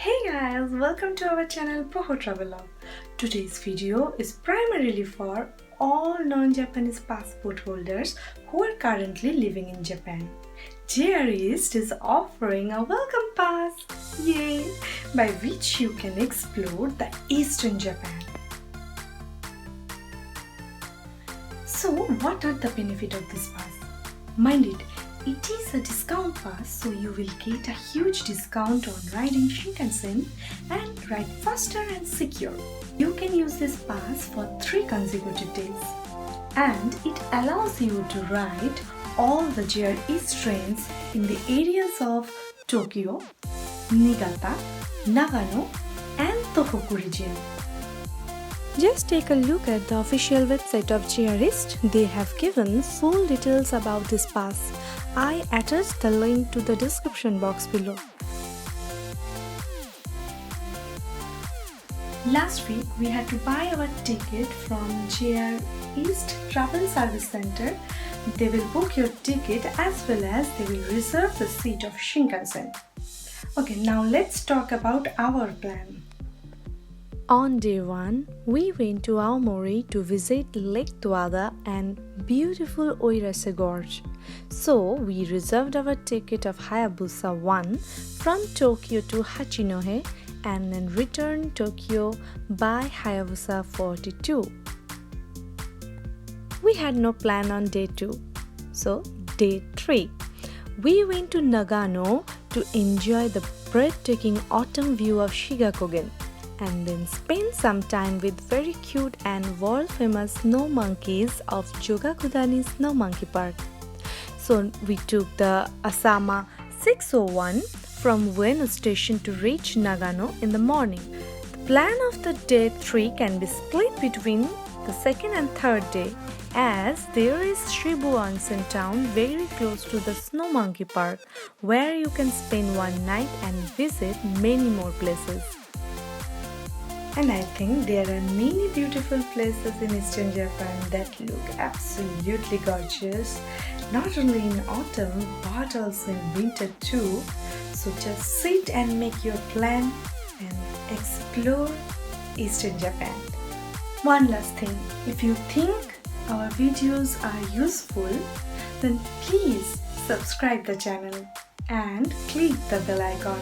Hey guys, welcome to our channel Poho Travelog. Today's video is primarily for all non-Japanese passport holders who are currently living in Japan. JR East is offering a welcome pass, yay, by which you can explore the Eastern Japan. So what are the benefits of this pass? Mind it is a discount pass, so you will get a huge discount on riding Shinkansen and ride faster and secure. You can use this pass for 3 consecutive days, and it allows you to ride all the JR East trains in the areas of Tokyo, Niigata, Nagano and Tohoku region. Just take a look at the official website of JR East. They have given full details about this pass. I attached the link to the description box below. Last week we had to buy our ticket from JR East Travel Service Center. They will book your ticket as well as they will reserve the seat of Shinkansen. Okay, now let's talk about our plan. On day 1, we went to Aomori to visit Lake Toada and beautiful Oirase Gorge. So we reserved our ticket of Hayabusa 1 from Tokyo to Hachinohe and then returned Tokyo by Hayabusa 42. We had no plan on day 2. So day 3, we went to Nagano to enjoy the breathtaking autumn view of Shigakogen, and then spend some time with very cute and world famous snow monkeys of Jogakudani Snow Monkey Park. So we took the Asama 601 from Ueno station to reach Nagano in the morning. The plan of the day 3 can be split between the second and third day, as there is Shibu Onsen town very close to the Snow Monkey Park, where you can spend one night and visit many more places. And I think there are many beautiful places in Eastern Japan that look absolutely gorgeous, not only in autumn but also in winter too. So just sit and make your plan and explore Eastern Japan. One last thing, if you think our videos are useful, then please subscribe the channel and click the bell icon.